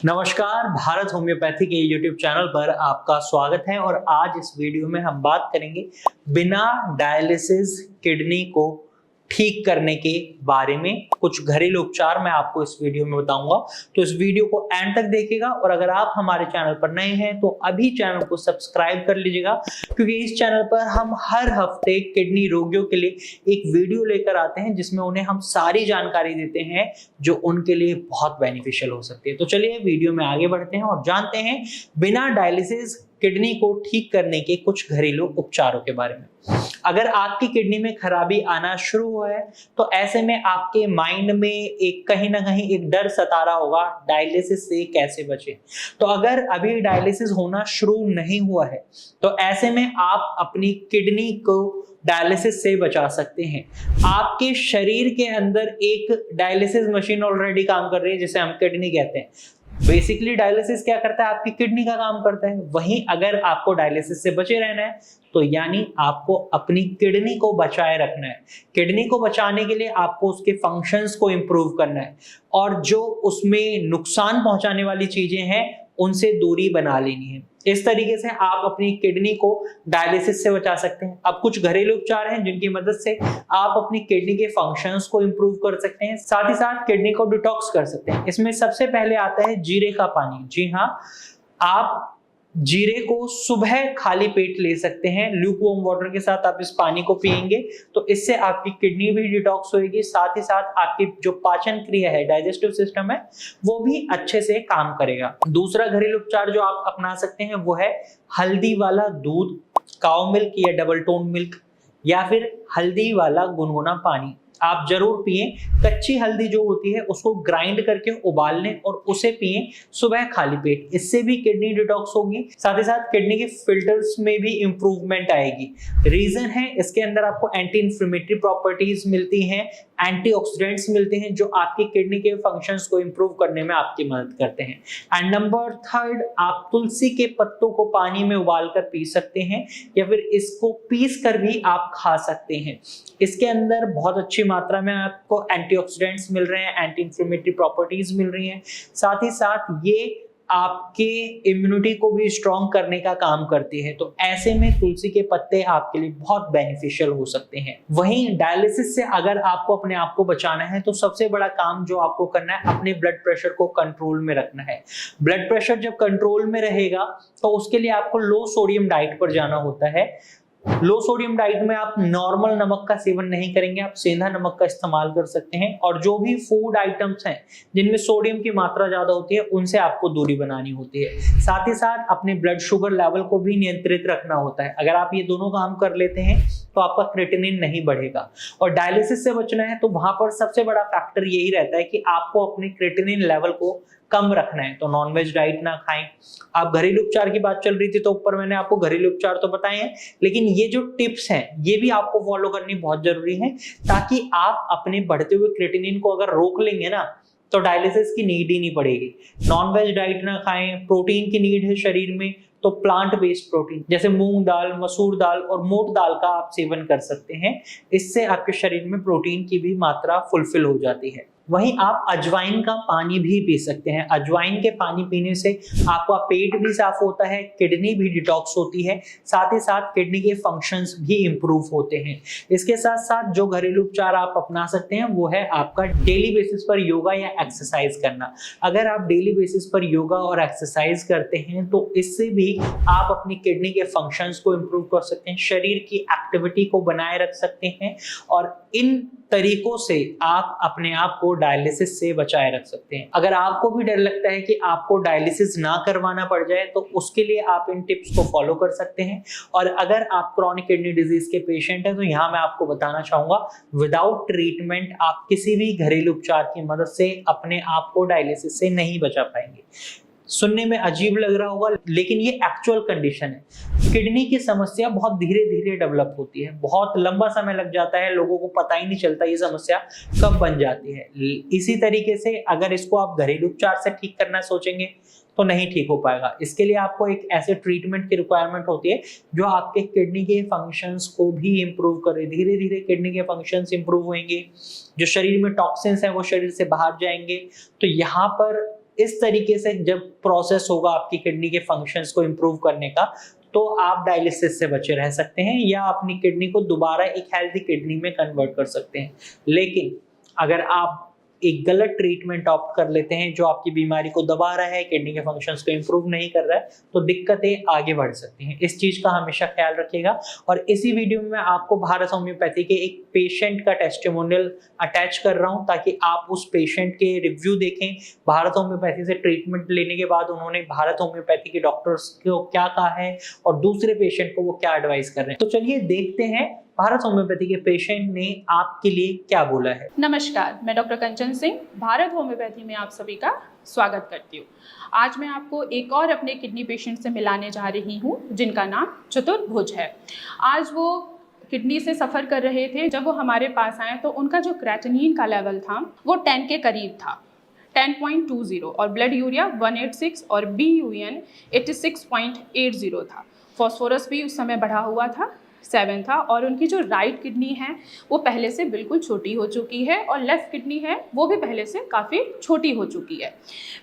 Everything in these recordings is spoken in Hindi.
नमस्कार, भारत होम्योपैथी के यूट्यूब चैनल पर आपका स्वागत है और आज इस वीडियो में हम बात करेंगे बिना डायलिसिस किडनी को ठीक करने के बारे में। कुछ घरेलू उपचार मैं आपको इस वीडियो में बताऊंगा, तो इस वीडियो को एंड तक देखिएगा। और अगर आप हमारे चैनल पर नए हैं तो अभी चैनल को सब्सक्राइब कर लीजिएगा, क्योंकि इस चैनल पर हम हर हफ्ते किडनी रोगियों के लिए एक वीडियो लेकर आते हैं जिसमें उन्हें हम सारी जानकारी देते हैं जो उनके लिए बहुत बेनिफिशियल हो सकती है। तो चलिए वीडियो में आगे बढ़ते हैं और जानते हैं बिना डायलिसिस किडनी को ठीक करने के कुछ घरेलू उपचारों के बारे में। अगर आपकी किडनी में खराबी आना शुरू हुआ है तो ऐसे में आपके माइंड में एक कहीं ना कहीं एक डर सता रहा होगा, डायलिसिस से कैसे बचे। तो अगर अभी डायलिसिस होना शुरू नहीं हुआ है तो ऐसे में आप अपनी किडनी को डायलिसिस से बचा सकते हैं। आपके शरीर के अंदर एक डायलिसिस मशीन ऑलरेडी काम कर रही है जिसे हम किडनी कहते हैं। बेसिकली डायलिसिस क्या करता है, आपकी किडनी का काम करता है। वहीं अगर आपको डायलिसिस से बचे रहना है तो यानी आपको अपनी किडनी को बचाए रखना है। किडनी को बचाने के लिए आपको उसके फंक्शंस को इंप्रूव करना है और जो उसमें नुकसान पहुंचाने वाली चीजें हैं उनसे दूरी बना लेनी है। इस तरीके से आप अपनी किडनी को डायलिसिस से बचा सकते हैं। अब कुछ घरेलू उपचार हैं जिनकी मदद से आप अपनी किडनी के फंक्शंस को इंप्रूव कर सकते हैं, साथ ही साथ किडनी को डिटॉक्स कर सकते हैं। इसमें सबसे पहले आता है जीरे का पानी। जी हाँ, आप जीरे को सुबह खाली पेट ले सकते हैं। ल्यूकवार्म वाटर के साथ आप इस पानी को पिएंगे तो इससे आपकी किडनी भी डिटॉक्स होगी, साथ ही साथ आपकी जो पाचन क्रिया है, डाइजेस्टिव सिस्टम है, वो भी अच्छे से काम करेगा। दूसरा घरेलू उपचार जो आप अपना सकते हैं वो है हल्दी वाला दूध, काउ मिल्क या डबल टोन मिल्क, या फिर हल्दी वाला गुनगुना पानी आप जरूर पिएं। कच्ची हल्दी जो होती है उसको ग्राइंड करके उबाल लें और उसे पिएं सुबह खाली पेट। इससे भी किडनी डिटॉक्स होगी, साथ ही साथ किडनी के फिल्टर्स में भी इंप्रूवमेंट आएगी। रीजन है इसके अंदर आपको एंटी इंफ्लेमेटरी प्रॉपर्टीज मिलती हैं, एंटीऑक्सीडेंट्स मिलते हैं जो आपकी किडनी के फंक्शंस को इंप्रूव करने में आपकी मदद करते हैं। एंड नंबर थर्ड, आप तुलसी के पत्तों को पानी में उबाल कर पी सकते हैं या फिर इसको पीस कर भी आप खा सकते हैं। इसके अंदर बहुत अच्छी मात्रा में आपको एंटीऑक्सीडेंट्स मिल रहे हैं, एंटी इंफ्लेमेटरी प्रॉपर्टीज मिल रही हैं, साथ ही साथ ये आपके इम्यूनिटी को भी स्ट्रॉन्ग करने का काम करती है। तो ऐसे में तुलसी के पत्ते आपके लिए बहुत बेनिफिशियल हो सकते हैं। वहीं डायलिसिस से अगर आपको अपने आप को बचाना है तो सबसे बड़ा काम जो आपको करना है, अपने ब्लड प्रेशर को कंट्रोल में रखना है। ब्लड प्रेशर जब कंट्रोल में रहेगा तो उसके लिए आपको लो सोडियम डाइट पर जाना होता है। लो सोडियम डाइट में आप नॉर्मल नमक का सेवन नहीं करेंगे, आप सेंधा नमक का इस्तेमाल कर सकते हैं। और जो भी फूड आइटम्स हैं जिनमें सोडियम की मात्रा ज्यादा होती है उनसे आपको दूरी बनानी होती है। साथ ही साथ अपने ब्लड शुगर लेवल को भी नियंत्रित रखना होता है। अगर आप ये दोनों काम कर लेते हैं तो आपका क्रिएटिनिन नहीं बढ़ेगा। और डायलिसिस से बचना है तो वहां पर सबसे बड़ा फैक्टर यही रहता है कि आपको अपने क्रिएटिनिन लेवल को कम रखना है। तो नॉनवेज डाइट ना खाएं। आप घरेलू उपचार की बात चल रही थी तो ऊपर मैंने आपको घरेलू उपचार तो बताए हैं, लेकिन ये जो टिप्स हैं ये भी आपको फॉलो करनी बहुत जरूरी है, ताकि आप अपने बढ़ते हुए क्रिएटिनिन को अगर रोक लेंगे ना तो डायलिसिस की नीड ही नहीं पड़ेगी। नॉनवेज डाइट ना खाएं। प्रोटीन की नीड है शरीर में तो प्लांट बेस्ड प्रोटीन जैसे मूंग दाल, मसूर दाल और मोट दाल का आप सेवन कर सकते हैं। इससे आपके शरीर में प्रोटीन की भी मात्रा फुलफिल हो जाती है। वहीं आप अजवाइन का पानी भी पी सकते हैं। अजवाइन के पानी पीने से आपका पेट भी साफ होता है, किडनी भी डिटॉक्स होती है, साथ ही साथ किडनी के फंक्शंस भी इंप्रूव होते हैं। इसके साथ साथ जो घरेलू उपचार आप अपना सकते हैं वो है आपका डेली बेसिस पर योगा या एक्सरसाइज करना। अगर आप डेली बेसिस पर योगा और एक्सरसाइज करते हैं तो इससे भी आप अपनी किडनी के फंक्शंस को इंप्रूव कर सकते हैं, शरीर की एक्टिविटी को बनाए रख सकते हैं और इन तरीकों से आप अपने आप को डायलिसिस से बचाए रख सकते हैं। अगर आपको भी डर लगता है कि आपको डायलिसिस ना करवाना पड़ जाए तो उसके लिए आप इन टिप्स को फॉलो कर सकते हैं। और अगर आप क्रॉनिक किडनी डिजीज के पेशेंट हैं तो यहाँ मैं आपको बताना चाहूंगा, विदाउट ट्रीटमेंट आप किसी भी घरेलू उपचार की मदद से अपने आप को डायलिसिस से नहीं बचा पाएंगे। सुनने में अजीब लग रहा होगा लेकिन ये एक्चुअल कंडीशन है। किडनी की समस्या बहुत धीरे धीरे डेवलप होती है, बहुत लंबा समय लग जाता है, लोगों को पता ही नहीं चलता ये समस्या कब बन जाती है। इसी तरीके से अगर इसको आप घरेलू उपचार से ठीक करना सोचेंगे तो नहीं ठीक हो पाएगा। इसके लिए आपको एक ऐसे ट्रीटमेंट की रिक्वायरमेंट होती है जो आपके किडनी के फंक्शंस को भी इंप्रूव करे। धीरे धीरे किडनी के फंक्शंस इंप्रूव होंगे, जो शरीर में टॉक्सिन्स हैं वो शरीर से बाहर जाएंगे। तो यहाँ पर इस तरीके से जब प्रोसेस होगा आपकी किडनी के फंक्शंस को इम्प्रूव करने का, तो आप डायलिसिस से बचे रह सकते हैं या अपनी किडनी को दोबारा एक हेल्दी किडनी में कन्वर्ट कर सकते हैं। लेकिन अगर आप एक गलत ट्रीटमेंट ऑप्ट कर लेते हैं जो आपकी बीमारी को दबा रहा है, किडनी के फंक्शंस को इम्प्रूव नहीं कर रहा है, तो दिक्कतें आगे बढ़ सकती हैं। इस चीज का हमेशा ख्याल रखिएगा। और इसी वीडियो में मैं आपको भारत होम्योपैथी के एक पेशेंट का टेस्टिमोनियल अटैच कर रहा हूं ताकि आप उस पेशेंट के रिव्यू देखें। भारत होम्योपैथी से ट्रीटमेंट लेने के बाद उन्होंने भारत होम्योपैथी के डॉक्टर्स को क्या कहा है और दूसरे पेशेंट को वो क्या एडवाइस कर रहे हैं। तो चलिए देखते हैं भारत होम्योपैथी के पेशेंट ने आपके लिए क्या बोला है। नमस्कार, मैं डॉक्टर कंचन सिंह भारत होम्योपैथी में आप सभी का स्वागत करती हूँ। आज मैं आपको एक और अपने किडनी पेशेंट से मिलाने जा रही हूँ जिनका नाम चतुर्भुज है। आज वो किडनी से सफ़र कर रहे थे। जब वो हमारे पास आए तो उनका जो क्रेटिनिन का लेवल था वो 10 के करीब था, 10.20, और ब्लड यूरिया 186 और BUN 86.80 था। फॉस्फोरस भी उस समय बढ़ा हुआ था, 7 था। और उनकी जो राइट किडनी है वो पहले से बिल्कुल छोटी हो चुकी है और लेफ़्ट किडनी है वो भी पहले से काफ़ी छोटी हो चुकी है।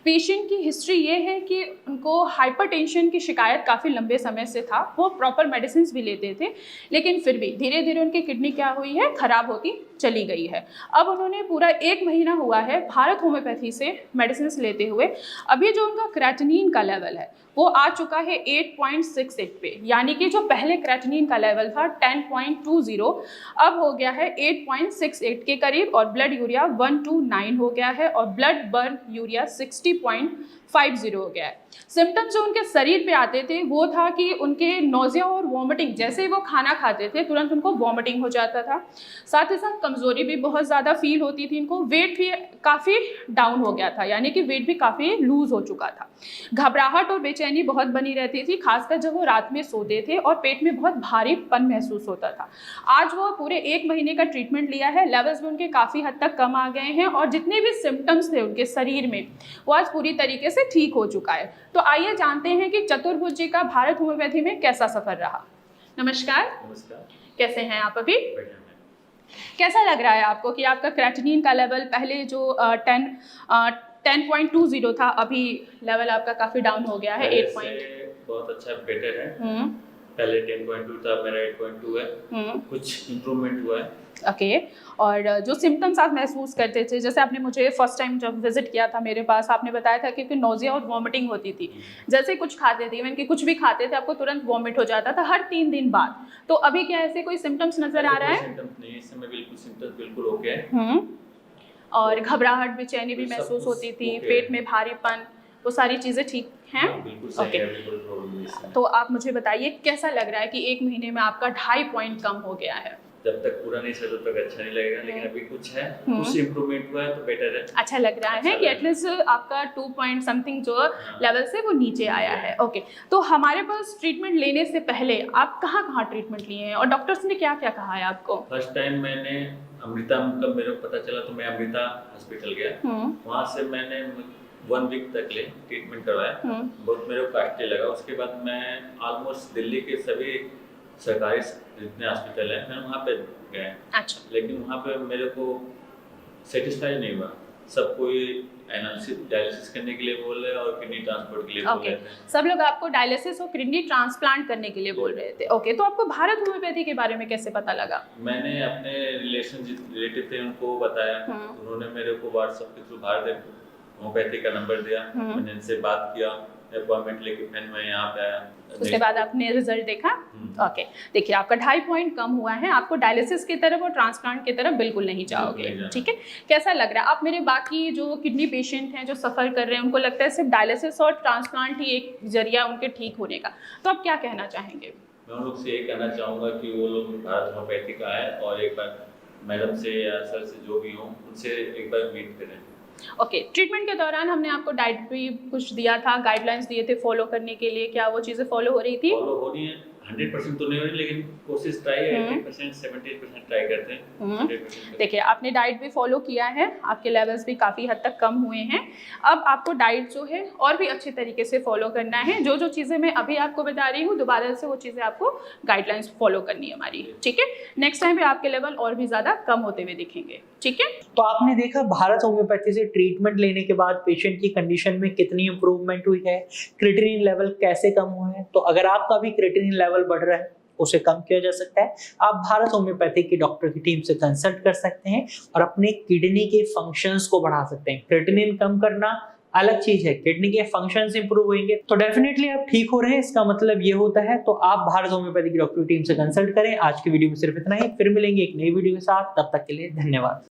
पेशेंट की हिस्ट्री ये है कि उनको हाइपरटेंशन की शिकायत काफ़ी लंबे समय से था। वो प्रॉपर मेडिसिन भी लेते थे, लेकिन फिर भी धीरे धीरे उनकी किडनी क्या हुई है, ख़राब होती चली गई है। अब उन्होंने पूरा 1 महीना हुआ है भारत होम्योपैथी से मेडिसिन लेते हुए। अभी जो उनका क्रेटिनिन का लेवल है वो आ चुका है 8.68 पे, यानी कि जो पहले क्रेटिनिन का लेवल था 10.20 अब हो गया है 8.68 के करीब, और ब्लड यूरिया 129 हो गया है और ब्लड बर्न यूरिया 60.50 हो गया है। सिम्टम्स जो उनके शरीर पे आते थे वो था कि उनके नोजिया और वॉमिटिंग, जैसे ही वो खाना खाते थे तुरंत उनको वॉमिटिंग हो जाता था। साथ ही साथ कमज़ोरी भी बहुत ज़्यादा फील होती थी इनको। वेट भी काफ़ी डाउन हो गया था, यानी कि वेट भी काफ़ी लूज हो चुका था। घबराहट और बेचैनी बहुत बनी रहती थी, खासकर जब वो रात में सोते थे, और पेट में बहुत भारीपन महसूस होता था। आज वो पूरे 1 महीने का ट्रीटमेंट लिया है, लेवल्स भी उनके काफ़ी हद तक कम आ गए हैं और जितने भी सिम्टम्स थे उनके शरीर में वो आज पूरी तरीके से ठीक हो चुका है। तो आइए जानते हैं कि चतुर्भुज जी का भारत होम्योपैथी में कैसा सफ़र रहा। नमस्कार। नमस्कार। कैसे हैं आप अभी? कैसा लग रहा है आपको कि आपका क्रेटिनिन का लेवल पहले जो 10.20 था, अभी लेवल आपका काफ़ी डाउन हो गया है 8 बहुत अच्छा बेटर है। पहले 10.2 था, मेरा 8.2 है। कुछ इम्प्रूवमेंट हुआ है। ओके। और जो सिम्टम्स आप महसूस करते थे, जैसे आपने मुझे फर्स्ट टाइम जब विजिट किया था मेरे पास, आपने बताया था कि नोजिया और वॉमिटिंग होती थी। जैसे कुछ खाते थे, इवन कि कुछ भी खाते थे आपको तुरंत वॉमिट हो जाता था हर 3 दिन बाद। तो अभी क्या ऐसे कोई सिम्टम्स नजर आ रहा है? सिम्टम्स नहीं, इस समय बिल्कुल सिम्टम्स बिल्कुल ओके है। और घबराहट बेचैनी भी महसूस होती थी, पेट में भारीपन, वो सारी चीज़ें ठीक हैं? बिल्कुल सही है, बिल्कुल प्रॉब्लम नहीं है। तो आप मुझे बताइए कैसा लग रहा है कि 1 महीने में आपका 2.5 पॉइंट कम हो गया है? जब तक पूरा नहीं चला तब तक अच्छा नहीं लगेगा, लेकिन अभी कुछ है, कुछ इम्प्रूवमेंट हुआ है तो बेटर है। अच्छा लग रहा है कि एटलीस्ट आपका 2 पॉइंट समथिंग जो लेवल से वो नीचे आया है। ओके। तो हमारे पास ट्रीटमेंट लेने से पहले आप कहाँ ट्रीटमेंट लिए हैं और डॉक्टर्स ने क्या क्या कहा है आपको? फर्स्ट टाइम मैंने अमृता, कब मेरे को पता चला तो मैं अमृता हॉस्पिटल गया। वहाँ से मैंने 1 वीक तक ले ट्रीटमेंट करवाया। बहुत मेरे को कॉस्टली लगा। उसके बाद मैं ऑलमोस्ट दिल्ली के सभी सरकारी जितने हॉस्पिटल हैं मैं वहाँ पे गए। अच्छा। लेकिन वहाँ पे मेरे को सेटिस्फाई नहीं हुआ। सब कोई एनालिसिस डायलिसिस करने के लिए बोल रहे और किडनी ट्रांसप्लांट के लिए बोल रहे थे। सब लोग आपको डायलिसिस और किडनी ट्रांसप्लांट करने के लिए बोल रहे थे। ओके। तो आपको भारत होम्योपैथी के बारे में कैसे पता लगा? मैंने अपने रिलेटिव थे उनको बताया, उन्होंने मेरे को व्हाट्सएप के थ्रू भारत होम्योपैथी का नंबर दिया। मैंने इनसे बात किया, अपॉइंटमेंट लेके फिर मैं यहाँ पे आया। उसके बाद आपने रिजल्ट देखा? ओके। देखिए आपका 2.5 पॉइंट कम हुआ है, आपको डायलिसिस की तरफ और ट्रांसप्लांट की तरफ बिल्कुल नहीं जाओगे। ठीक है। कैसा लग रहा है? आप मेरे बाकी जो किडनी पेशेंट हैं जो सफ़र कर रहे हैं उनको लगता है सिर्फ डायलिसिस और ट्रांसप्लांट ही एक जरिया उनके ठीक होने का, तो आप क्या कहना चाहेंगे? मैं उन लोग से ये कहना चाहूँगा कि वो लोग भारत होम्योपैथी का है और एक बार मैडम से या सर से जो भी हो उनसे एक बार मीट करें। ओके। ट्रीटमेंट के दौरान हमने आपको डाइट भी कुछ दिया था, गाइडलाइंस दिए थे फॉलो करने के लिए, क्या वो चीज़ें फॉलो हो रही थी? फॉलो हो रही है, 100% तो नहीं हो रही, लेकिन कोशिश ट्राई 80% 70% ट्राई करते हैं। 100% देखिए आपने डाइट भी फॉलो किया है, आपके लेवल्स भी काफ़ी हद तक कम हुए हैं। अब आपको डाइट जो है और भी अच्छे तरीके से फॉलो करना है। जो जो चीज़ें मैं अभी आपको बता रही हूँ, दोबारा से वो चीज़ें आपको गाइडलाइंस फॉलो करनी है हमारी, ठीक है। नेक्स्ट टाइम भी आपके लेवल और भी ज़्यादा कम होते हुए दिखेंगे, ठीक है। तो आपने देखा भारत होम्योपैथी से ट्रीटमेंट लेने के बाद पेशेंट की कंडीशन में कितनी इंप्रूवमेंट हुई है, क्रिएटिनिन लेवल कैसे कम हुए हैं। तो अगर आपका भी क्रिएटिनिन लेवल बढ़ रहा है, उसे कम किया जा सकता है। आप भारत होम्योपैथी की डॉक्टर की टीम से कंसल्ट कर सकते हैं और अपने किडनी के फंक्शंस को बढ़ा सकते हैं। क्रिएटिनिन कम करना अलग चीज है, किडनी के फंक्शंस इंप्रूव होंगे तो डेफिनेटली आप ठीक हो रहे हैं, इसका मतलब ये होता है। तो आप भारत होम्योपैथी की डॉक्टर की टीम से कंसल्ट करें। आज की वीडियो में सिर्फ इतना ही, फिर मिलेंगे एक नई वीडियो के साथ, तब तक के लिए धन्यवाद।